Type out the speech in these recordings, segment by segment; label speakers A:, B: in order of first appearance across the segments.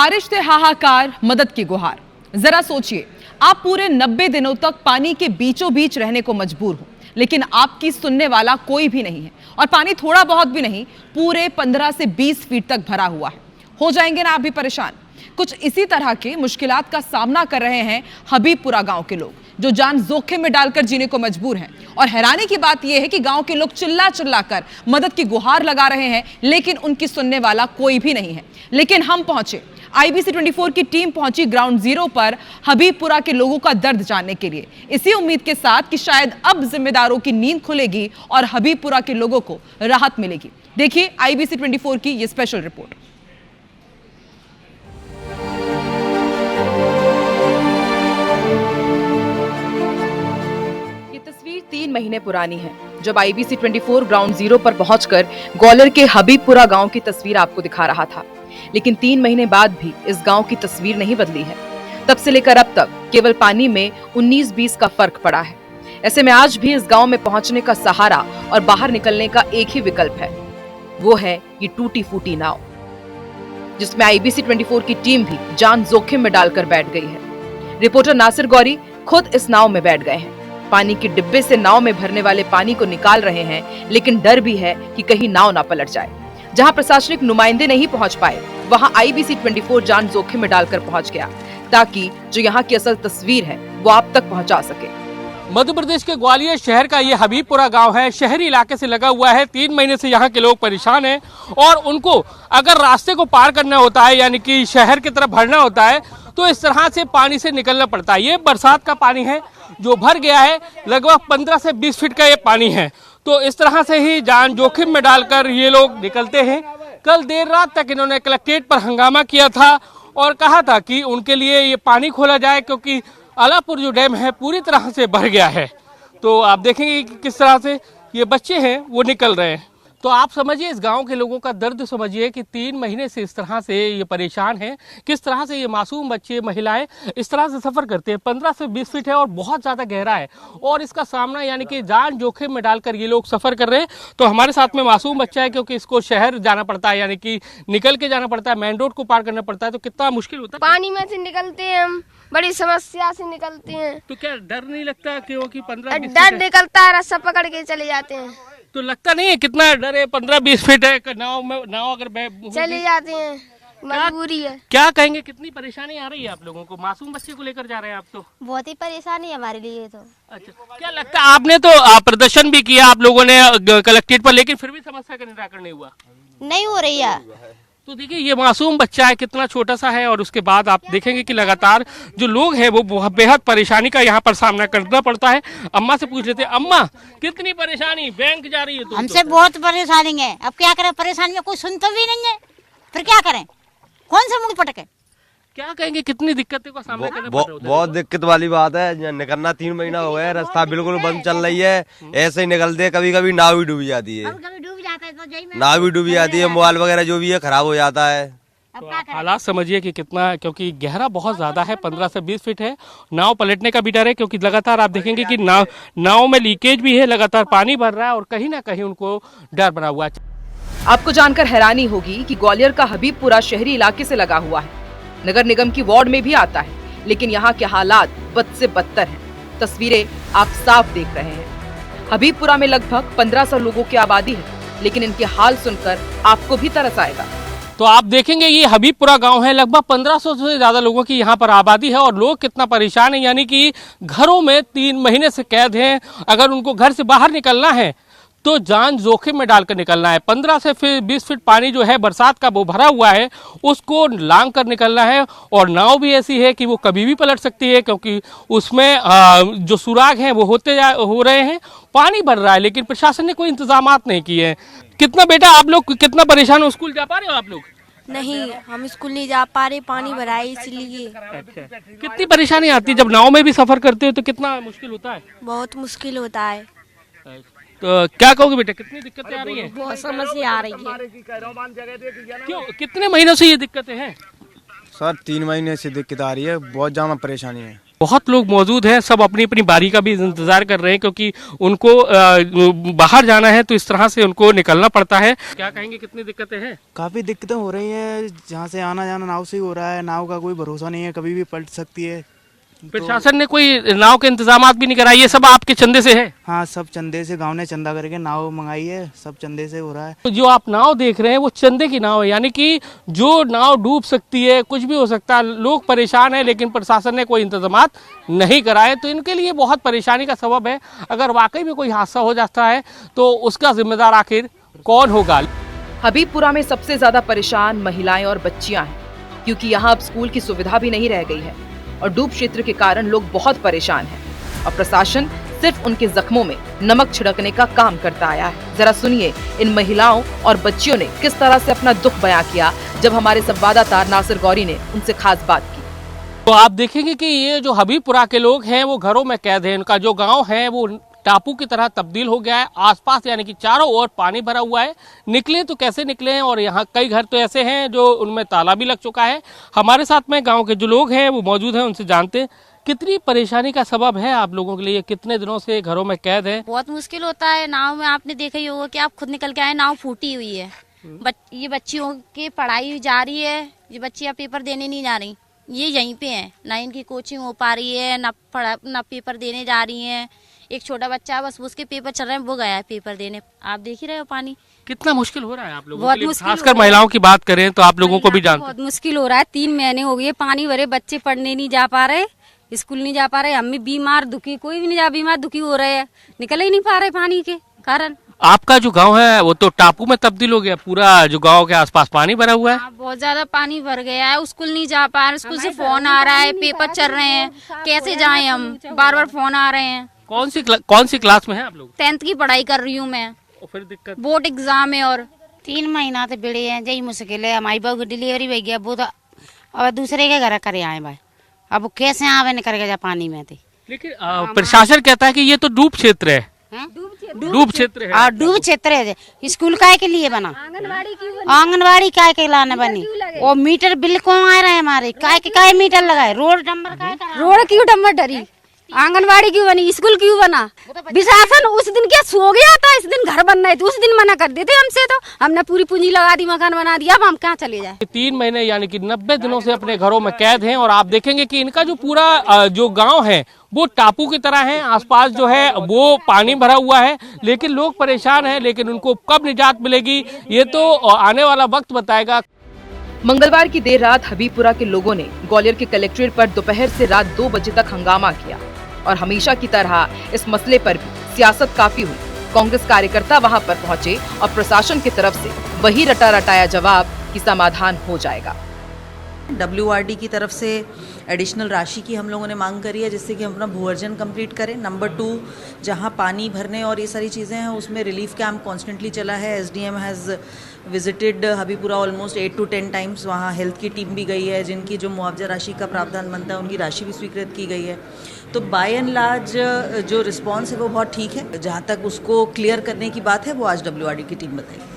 A: बारिश से हाहाकार, मदद की गुहार। जरा सोचिए, आप पूरे 90 दिनों तक पानी के बीचों बीच रहने को मजबूर हो, लेकिन आपकी सुनने वाला कोई भी नहीं है। और पानी थोड़ा बहुत भी नहीं, पूरे 15 से 20 फीट तक भरा हुआ है। हो जाएंगे ना आप भी परेशान। कुछ इसी तरह के मुश्किलात का सामना कर रहे हैं हबीबपुरा गांव के लोग, जो जान जोखिम में डालकर जीने को मजबूर हैं। और हैरानी की बात यह है कि गांव के लोग चिल्ला चिल्ला कर मदद की गुहार लगा रहे हैं, लेकिन उनकी सुनने वाला कोई भी नहीं है। लेकिन हम पहुंचे, IBC 24 की टीम पहुंची ग्राउंड जीरो पर हबीबपुरा के लोगों का दर्द जानने के लिए, इसी उम्मीद के साथ कि शायद अब जिम्मेदारों की नींद खुलेगी और हबीबपुरा के लोगों को राहत मिलेगी। देखिए IBC 24 की ये स्पेशल रिपोर्ट। ये तस्वीर 3 महीने पुरानी है, जब IBC 24 ग्राउंड जीरो पर पहुंचकर ग्वालियर के हबीबपुरा गांव की तस्वीर आपको दिखा रहा था। लेकिन 3 महीने बाद भी इस गांव की तस्वीर नहीं बदली है। तब से लेकर अब तक केवल पानी में 19-20 का फर्क पड़ा है। ऐसे में आज भी इस गांव में पहुंचने का सहारा और बाहर निकलने का एक ही विकल्प है, वो है ये टूटी फूटी नाव, जिसमें IBC 24 की टीम भी जान जोखिम में डालकर बैठ गई है। रिपोर्टर नासिर गौरी खुद इस नाव में बैठ गए हैं। पानी के डिब्बे से नाव में भरने वाले पानी को निकाल रहे हैं, लेकिन डर भी है कि कहीं नाव ना पलट जाए। जहां प्रशासनिक नुमाइंदे नहीं पहुंच पाए, वहां IBC 24 जान जोखिम में डालकर पहुंच गया, ताकि जो यहां की असल तस्वीर है वो आप तक पहुंचा सके।
B: मध्य प्रदेश के ग्वालियर शहर का ये हबीबपुरा गांव है, शहरी इलाके से लगा हुआ है। 3 महीने से यहाँ के लोग परेशान हैं और उनको अगर रास्ते को पार करना होता है, यानी कि शहर की तरफ भरना होता है, तो इस तरह से पानी से निकलना पड़ता है। ये बरसात का पानी है जो भर गया है, लगभग 15 से 20 फीट का ये पानी है। तो इस तरह से ही जान जोखिम में डालकर ये लोग निकलते हैं। कल देर रात तक इन्होंने कलेक्ट्रेट पर हंगामा किया था और कहा था कि उनके लिए ये पानी खोला जाए, क्योंकि अलापुर जो डैम है पूरी तरह से भर गया है। तो आप देखेंगे कि किस तरह से ये बच्चे हैं वो निकल रहे हैं। तो आप समझिए, इस गांव के लोगों का दर्द समझिए कि 3 महीने से इस तरह से ये परेशान हैं। किस तरह से ये मासूम बच्चे, महिलाएं इस तरह से सफ़र करते हैं। 15 से 20 फीट है और बहुत ज़्यादा गहरा है, और इसका सामना यानी कि जान जोखिम में डालकर ये लोग सफ़र कर रहे हैं। तो हमारे साथ में मासूम बच्चा है, क्योंकि इसको शहर जाना पड़ता है, यानी कि निकल के जाना पड़ता है, मेन रोड को पार करना पड़ता है। तो कितना मुश्किल होता है।
C: पानी में से निकलते हैं हम, बड़ी समस्या से निकलते हैं।
B: तो क्या डर नहीं लगता, क्योंकि 15
C: डर निकलता है, रस्सा पकड़ के चले जाते हैं।
B: तो लगता नहीं है कितना डर है? 15-20 फीट है नाव में, नाव अगर
C: चले जाते हैं, मजबूरी है।
B: क्या कहेंगे, कितनी परेशानी आ रही है आप लोगों को? मासूम बच्चे को लेकर जा रहे हैं आप तो।
D: बहुत ही परेशानी है हमारे लिए तो।
B: अच्छा, क्या लगता है, आपने तो प्रदर्शन भी किया आप लोगों ने कलेक्ट्रेट पर, लेकिन फिर भी समस्या का निराकरण नहीं हुआ?
D: नहीं हो रही है।
B: तो देखिए, ये मासूम बच्चा है, कितना छोटा सा है, और उसके बाद आप देखेंगे कि लगातार जो लोग हैं वो बेहद परेशानी का यहाँ पर सामना करना पड़ता है। अम्मा से पूछ लेते हैं, अम्मा कितनी परेशानी? बैंक जा रही है तो
D: हमसे बहुत परेशानी है। अब क्या करें, परेशानी में कोई सुनता भी नहीं है, फिर क्या करें, कौन सा मुंह पटके?
B: क्या कहेंगे, कितनी दिक्कतों का सामना करना पड़ रहा है?
E: बहुत दिक्कत वाली बात है। निकलना 3 महीना हो गया, रास्ता बिल्कुल बंद चल रही है। ऐसे ही निकलते, कभी कभी नाव भी डूब जाती है, नाव भी डूब जाती है, मोबाइल वगैरह जो भी है खराब हो जाता है।
B: तो आप हालात समझिए कि कितना, क्योंकि गहरा बहुत ज्यादा है, 15 से 20 फीट है। नाव पलटने का भी डर है, क्योंकि लगातार आप देखेंगे कि नाव में लीकेज भी है, लगातार पानी भर रहा है, और कहीं ना कहीं उनको डर बना हुआ है।
A: आपको जानकर हैरानी होगी कि ग्वालियर का हबीबपुरा शहरी इलाके से लगा हुआ है, नगर निगम की वार्ड में भी आता है, लेकिन यहाँ के हालात बद से बदतर हैं। तस्वीरें आप साफ देख रहे हैं। हबीबपुरा में लगभग 1500 लोगों की आबादी है, लेकिन इनके हाल सुनकर आपको भी तरस आएगा।
B: तो आप देखेंगे, ये हबीबपुरा गांव है, लगभग 1500 से ज्यादा लोगों की यहाँ पर आबादी है, और लोग कितना परेशान हैं, यानी कि घरों में 3 महीने से कैद हैं। अगर उनको घर से बाहर निकलना है तो जान जोखिम में डालकर निकलना है। 15 से 20 फीट पानी जो है बरसात का वो भरा हुआ है, उसको लांग कर निकलना है। और नाव भी ऐसी है कि वो कभी भी पलट सकती है, क्योंकि उसमें जो सुराग हैं वो हो रहे हैं। पानी भर रहा है, लेकिन प्रशासन ने कोई इंतजामात नहीं किए हैं। कितना बेटा आप लोग कितना परेशान हो? स्कूल जा पा रहे हो आप लोग?
C: नहीं, हम स्कूल नहीं जा पा रहे, पानी भरा है इसलिए।
B: अच्छा, कितनी परेशानी आती है जब नाव में भी सफर करते हो? तो कितना मुश्किल होता है?
C: बहुत मुश्किल होता है।
B: तो क्या कहोगे बेटा, कितनी दिक्कतें आ रही हैं?
C: बहुत समस्या आ रही है।
B: क्यों, कितने महीनों से ये दिक्कतें हैं?
F: सर 3 महीने से दिक्कत आ रही है, बहुत ज्यादा परेशानी है।
B: बहुत लोग मौजूद हैं, सब अपनी अपनी बारी का भी इंतजार कर रहे हैं क्योंकि उनको बाहर जाना है तो इस तरह से उनको निकलना पड़ता है। क्या कहेंगे, कितनी दिक्कतें हैं?
F: काफ़ी दिक्कतें हो रही हैं, जहाँ से आना जाना नाव से ही हो रहा है। नाव का कोई भरोसा नहीं है, कभी भी पलट सकती है।
B: प्रशासन ने कोई नाव के इंतजाम भी नहीं कराए? ये सब आपके चंदे से है?
F: हाँ, सब चंदे से, गांव ने चंदा करके नाव मंगाई है, सब चंदे से हो रहा है।
B: तो जो आप नाव देख रहे हैं वो चंदे की नाव है, यानी कि जो नाव डूब सकती है, कुछ भी हो सकता है। लोग परेशान हैं लेकिन प्रशासन ने कोई इंतजाम नहीं कराए, तो इनके लिए बहुत परेशानी का सबब है। अगर वाकई में कोई हादसा हो जाता है तो उसका जिम्मेदार आखिर कौन होगा?
A: हबीबपुरा में सबसे ज्यादा परेशान महिलाएं और बच्चियां हैं, क्योंकि यहाँ अब स्कूल की सुविधा भी नहीं रह गई है और डूब क्षेत्र के कारण लोग बहुत परेशान हैं और प्रशासन सिर्फ उनके जख्मों में नमक छिड़कने का काम करता आया है। जरा सुनिए इन महिलाओं और बच्चियों ने किस तरह से अपना दुख बयां किया जब हमारे संवाददाता नासिर गौरी ने उनसे खास बात की।
B: तो आप देखेंगे कि ये जो हबीबपुरा के लोग हैं वो घरों में कैद हैं। इनका जो गाँव है वो टापू की तरह तब्दील हो गया है। आसपास यानी कि चारों ओर पानी भरा हुआ है। निकले तो कैसे निकले हैं, और यहाँ कई घर तो ऐसे हैं जो उनमें ताला भी लग चुका है। हमारे साथ में गांव के जो लोग हैं वो मौजूद हैं, उनसे जानते हैं कितनी परेशानी का सबब है आप लोगों के लिए, कितने दिनों से घरों में कैद है।
G: बहुत मुश्किल होता है। नाव में आपने देखा ही होगा कि आप खुद निकल के आए, नाव फूटी हुई है। ये बच्चियों की पढ़ाई जा रही है, ये बच्चियां पेपर देने नहीं जा रही, ये यहीं पे हैं। ना इनकी कोचिंग हो पा रही है, ना पेपर देने जा रही हैं। एक छोटा बच्चा बस उसके पेपर चल रहे हैं, वो गया है पेपर देने। आप देख ही रहे हो पानी
B: कितना मुश्किल हो रहा है आप लोगों
G: बहुत
B: के लिए,
G: मुश्किल
B: खासकर महिलाओं की बात करें तो आप लोगों को भी जानते हैं।
H: बहुत मुश्किल हो रहा है। 3 महीने हो गए पानी भरे, बच्चे पढ़ने नहीं जा पा रहे, स्कूल नहीं जा पा रहे, हम भी बीमार दुखी, कोई भी नहीं जा, बीमार दुखी हो रहे हैं, निकल ही नहीं पा रहे पानी के कारण।
B: आपका जो गांव है वो तो टापू में तब्दील हो गया, पूरा जो गांव के आसपास पानी भरा हुआ है।
G: बहुत ज्यादा पानी भर गया है, स्कूल नहीं जा पा रहे, स्कूल से फोन आ रहा है, पेपर चल रहे हैं, कैसे जाएं हम, बार बार फोन आ रहे हैं।
B: कौन सी क्लास में है आप लोग?
G: 10th की पढ़ाई कर रही हूँ मैं,
B: और फिर दिक्कत,
G: बोर्ड एग्जाम है। और
D: 3 महीना तो बिड़े हैं, यही मुश्किल है। हमारी बहू की डिलीवरी हो गया, वो तो अब दूसरे के घर करे आए भाई, अब वो कैसे आवे न करके जा पानी में थे।
B: लेकिन प्रशासन कहता है कि ये तो डूब क्षेत्र है। डूब क्षेत्र है।
D: डूब क्षेत्र है। स्कूल काय के लिए बना? आंगनबाड़ी काय के लाने बनी? और मीटर बिल कौन आ रहे हैं हमारे? काय मीटर लगाए? रोड नंबर काय?
H: रोड क्यों नंबर डरी? आंगनबाड़ी क्यों बनी? स्कूल क्यों बना? विशासन उस दिन क्या सो गया था? इस दिन घर बन रहे थे, उस दिन मना कर देते हमसे, तो हमने पूरी पूंजी लगा दी, मकान बना दिया, अब हम कहाँ चले जाए।
B: 3 महीने यानी कि 90 दिनों से अपने घरों में कैद हैं। और आप देखेंगे कि इनका जो पूरा जो गांव है वो टापू की तरह है। आसपास जो है वो पानी भरा हुआ है, लेकिन लोग परेशान हैं। लेकिन उनको कब निजात मिलेगी ये तो आने वाला वक्त बताएगा।
A: मंगलवार की देर रात हबीबपुरा के लोगों ने ग्वालियर के कलेक्ट्रेट पर दोपहर से रात 2 बजे तक हंगामा किया और हमेशा की तरह इस मसले पर भी सियासत काफी हुई। कांग्रेस कार्यकर्ता वहां पर पहुंचे और प्रशासन की तरफ से वही रटा रटाया जवाब कि समाधान हो जाएगा।
I: WRD की तरफ से एडिशनल राशि की हम लोगों ने मांग करी है, जिससे कि हम अपना भूअर्जन कंप्लीट करें। नंबर 2, जहां पानी भरने और ये सारी चीज़ें हैं उसमें रिलीफ कैंप कॉन्स्टेंटली चला है। SDM has visited Habibpura almost 8 to 10 times. वहाँ हेल्थ की टीम भी गई है, जिनकी जो मुआवजा राशि का प्रावधान बनता है उनकी राशि भी स्वीकृत की गई है। तो बाय एंड लार्ज जो रिस्पॉन्स है वो बहुत ठीक है। जहाँ तक उसको क्लियर करने की बात है वो आज WRD की टीम बताएगी।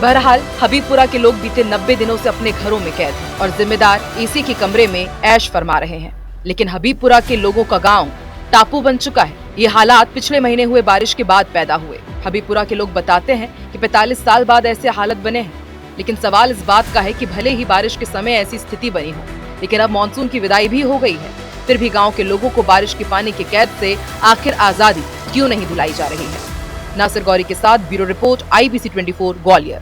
A: बहरहाल हबीबपुरा के लोग बीते 90 दिनों से अपने घरों में कैद हैं और जिम्मेदार एसी के कमरे में ऐश फरमा रहे हैं। लेकिन हबीबपुरा के लोगों का गांव टापू बन चुका है। ये हालात पिछले महीने हुए बारिश के बाद पैदा हुए। हबीबपुरा के लोग बताते हैं कि 45 साल बाद ऐसे हालत बने हैं। लेकिन सवाल इस बात का है कि भले ही बारिश के समय ऐसी स्थिति बनी हो, लेकिन अब मानसून की विदाई भी हो गई है, फिर भी गाँव के लोगों को बारिश के पानी के कैद से आखिर आजादी क्यों नहीं दिलाई जा रही है। नासिर गौरी के साथ ब्यूरो रिपोर्ट IBC 24 ग्वालियर।